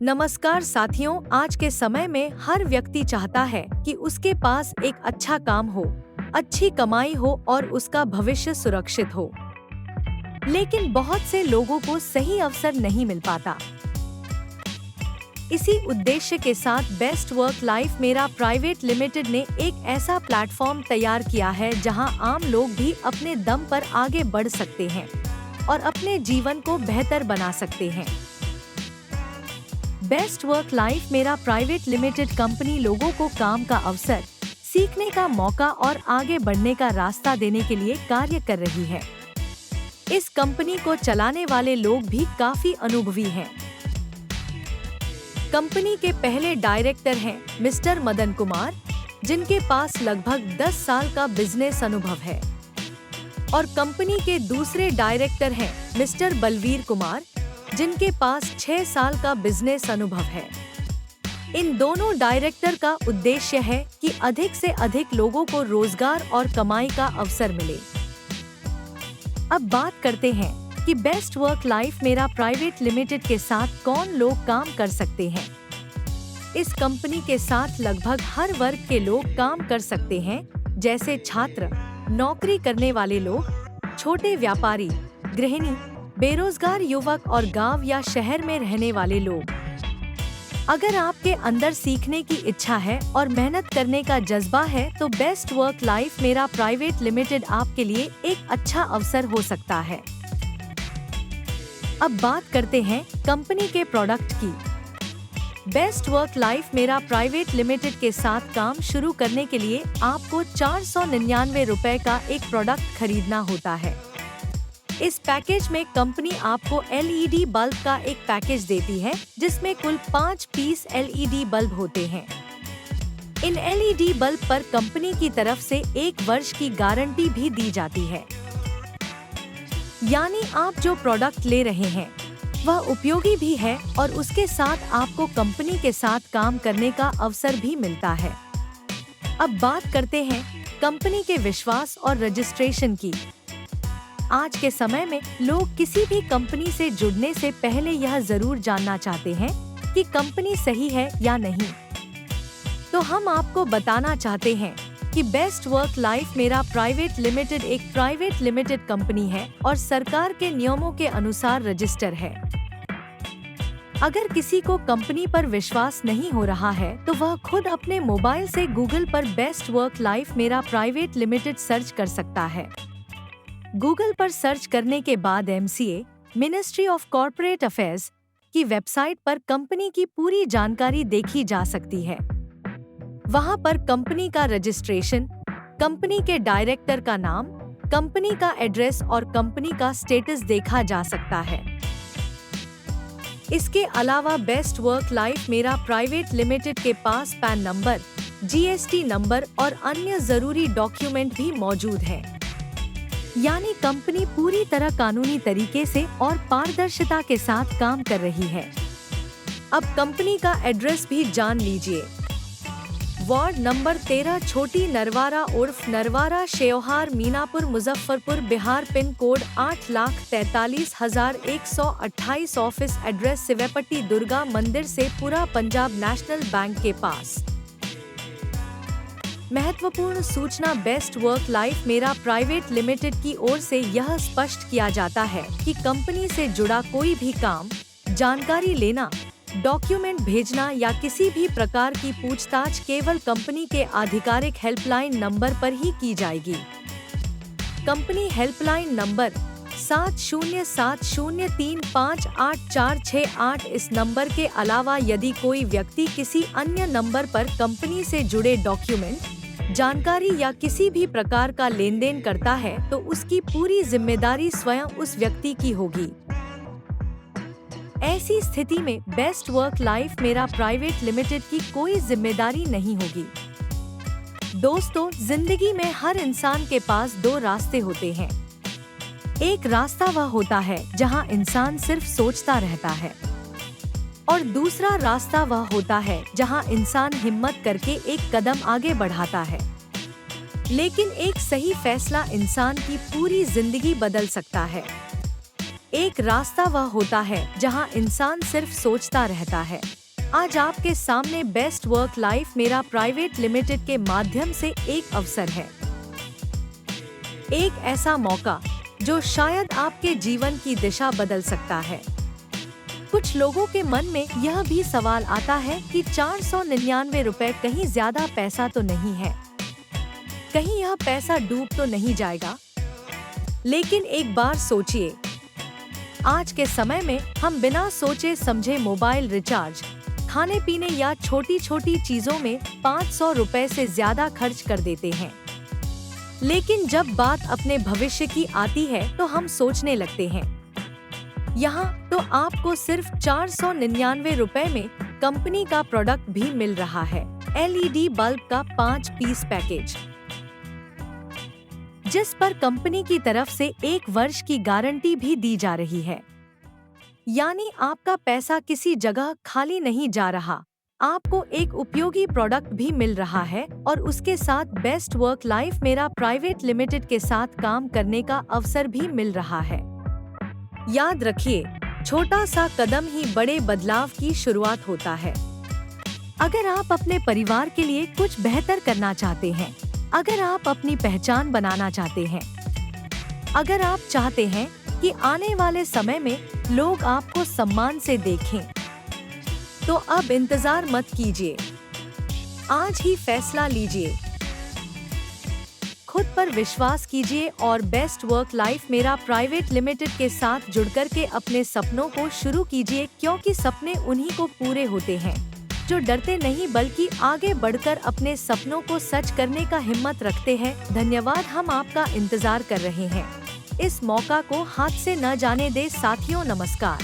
नमस्कार साथियों, आज के समय में हर व्यक्ति चाहता है कि उसके पास एक अच्छा काम हो, अच्छी कमाई हो और उसका भविष्य सुरक्षित हो। लेकिन बहुत से लोगों को सही अवसर नहीं मिल पाता। इसी उद्देश्य के साथ बेस्ट वर्क लाइफ मेरा प्राइवेट लिमिटेड ने एक ऐसा प्लेटफॉर्म तैयार किया है जहां आम लोग भी अपने दम पर आगे बढ़ सकते हैं और अपने जीवन को बेहतर बना सकते हैं। बेस्ट वर्क लाइफ मेरा प्राइवेट लिमिटेड कंपनी लोगों को काम का अवसर, सीखने का मौका और आगे बढ़ने का रास्ता देने के लिए कार्य कर रही है। इस कंपनी को चलाने वाले लोग भी काफी अनुभवी हैं। कंपनी के पहले डायरेक्टर हैं मिस्टर मदन कुमार, जिनके पास लगभग 10 साल का बिजनेस अनुभव है, और कंपनी के दूसरे डायरेक्टर हैं मिस्टर बलवीर कुमार, जिनके पास 6 साल का बिजनेस अनुभव है। इन दोनों डायरेक्टर का उद्देश्य है कि अधिक से अधिक लोगों को रोजगार और कमाई का अवसर मिले। अब बात करते हैं कि बेस्ट वर्क लाइफ मेरा प्राइवेट लिमिटेड के साथ कौन लोग काम कर सकते हैं। इस कंपनी के साथ लगभग हर वर्ग के लोग काम कर सकते हैं, जैसे छात्र, नौकरी करने वाले लोग, छोटे व्यापारी, गृहिणी, बेरोजगार युवक और गांव या शहर में रहने वाले लोग। अगर आपके अंदर सीखने की इच्छा है और मेहनत करने का जज्बा है तो बेस्ट वर्क लाइफ मेरा प्राइवेट लिमिटेड आपके लिए एक अच्छा अवसर हो सकता है। अब बात करते हैं कंपनी के प्रोडक्ट की। बेस्ट वर्क लाइफ मेरा प्राइवेट लिमिटेड के साथ काम शुरू करने के लिए आपको 499 रुपए का एक प्रोडक्ट खरीदना होता है। इस पैकेज में कंपनी आपको LED बल्ब का एक पैकेज देती है, जिसमें कुल 5 पीस LED बल्ब होते हैं। इन LED बल्ब पर कंपनी की तरफ से 1 वर्ष की गारंटी भी दी जाती है। यानी आप जो प्रोडक्ट ले रहे हैं वह उपयोगी भी है और उसके साथ आपको कंपनी के साथ काम करने का अवसर भी मिलता है। अब बात करते हैं कंपनी के विश्वास और रजिस्ट्रेशन की। आज के समय में लोग किसी भी कंपनी से जुड़ने से पहले यह जरूर जानना चाहते हैं कि कंपनी सही है या नहीं। तो हम आपको बताना चाहते हैं कि बेस्ट वर्क लाइफ मेरा प्राइवेट लिमिटेड एक प्राइवेट लिमिटेड कंपनी है और सरकार के नियमों के अनुसार रजिस्टर है। अगर किसी को कंपनी पर विश्वास नहीं हो रहा है तो वह खुद अपने मोबाइल से गूगल पर बेस्ट वर्क लाइफ मेरा प्राइवेट लिमिटेड सर्च कर सकता है। गूगल पर सर्च करने के बाद MCA ministry of corporate affairs की वेबसाइट पर कंपनी की पूरी जानकारी देखी जा सकती है। वहां पर कंपनी का रजिस्ट्रेशन, कंपनी के डायरेक्टर का नाम, कंपनी का एड्रेस और कंपनी का स्टेटस देखा जा सकता है। इसके अलावा बेस्ट वर्क लाइफ मेरा प्राइवेट लिमिटेड के पास पैन नंबर, GST नंबर और अन्य जरूरी डॉक्यूमेंट भी मौजूद है। यानी कंपनी पूरी तरह कानूनी तरीके से और पारदर्शिता के साथ काम कर रही है। अब कंपनी का एड्रेस भी जान लीजिए। वार्ड नंबर 13, छोटी नरवारा उर्फ Narwara, Sheohar, Minapur, Muzaffarpur, Bihar. Pin code 8,43,128। Office address Siwaipatti Durga मंदिर से पूरा पंजाब नेशनल बैंक के पास। महत्वपूर्ण सूचना, बेस्ट वर्क लाइफ मेरा प्राइवेट लिमिटेड की ओर से यह स्पष्ट किया जाता है कि कंपनी से जुड़ा कोई भी काम, जानकारी लेना, डॉक्यूमेंट भेजना या किसी भी प्रकार की पूछताछ केवल कंपनी के आधिकारिक हेल्पलाइन नंबर पर ही की जाएगी। Company helpline number 7070358468। इस नंबर के अलावा यदि कोई व्यक्ति किसी अन्य नंबर पर कंपनी से जुड़े डॉक्यूमेंट, जानकारी या किसी भी प्रकार का लेन देन करता है तो उसकी पूरी जिम्मेदारी स्वयं उस व्यक्ति की होगी। ऐसी स्थिति में बेस्ट वर्क लाइफ मेरा प्राइवेट लिमिटेड की कोई जिम्मेदारी नहीं होगी। दोस्तों, जिंदगी में हर इंसान के पास 2 रास्ते होते हैं। एक रास्ता वह होता है जहां इंसान सिर्फ सोचता रहता है, और दूसरा रास्ता वह होता है जहां इंसान हिम्मत करके एक कदम आगे बढ़ाता है। लेकिन एक सही फैसला इंसान की पूरी जिंदगी बदल सकता है। एक रास्ता वह होता है जहां इंसान सिर्फ सोचता रहता है। आज आपके सामने बेस्ट वर्क लाइफ मेरा प्राइवेट लिमिटेड के माध्यम से एक अवसर है, एक ऐसा मौका जो शायद आपके जीवन की दिशा बदल सकता है। कुछ लोगों के मन में यह भी सवाल आता है कि 499 रुपए कहीं ज्यादा पैसा तो नहीं है, कहीं यह पैसा डूब तो नहीं जाएगा। लेकिन एक बार सोचिए, आज के समय में हम बिना सोचे समझे मोबाइल रिचार्ज, खाने पीने या छोटी छोटी चीजों में 500 रुपए से ज्यादा खर्च कर देते हैं। लेकिन जब बात अपने भविष्य की आती है तो हम सोचने लगते हैं। यहाँ तो आपको सिर्फ 499 रुपए में कंपनी का प्रोडक्ट भी मिल रहा है, LED बल्ब का 5 पीस पैकेज, जिस पर कंपनी की तरफ से 1 वर्ष की गारंटी भी दी जा रही है। यानी आपका पैसा किसी जगह खाली नहीं जा रहा, आपको एक उपयोगी प्रोडक्ट भी मिल रहा है और उसके साथ बेस्ट वर्क लाइफ मेरा प्राइवेट लिमिटेड के साथ काम करने का अवसर भी मिल रहा है। याद रखिए, छोटा सा कदम ही बड़े बदलाव की शुरुआत होता है। अगर आप अपने परिवार के लिए कुछ बेहतर करना चाहते हैं, अगर आप अपनी पहचान बनाना चाहते हैं, अगर आप चाहते हैं कि आने वाले समय में लोग आपको सम्मान से देखें, तो अब इंतजार मत कीजिए, आज ही फैसला लीजिए। खुद पर विश्वास कीजिए और बेस्ट वर्क लाइफ मेरा प्राइवेट लिमिटेड के साथ जुड़कर के अपने सपनों को शुरू कीजिए, क्योंकि सपने उन्हीं को पूरे होते हैं जो डरते नहीं बल्कि आगे बढ़कर अपने सपनों को सच करने का हिम्मत रखते हैं। धन्यवाद, हम आपका इंतजार कर रहे हैं। इस मौका को हाथ से न जाने दे साथियों। नमस्कार।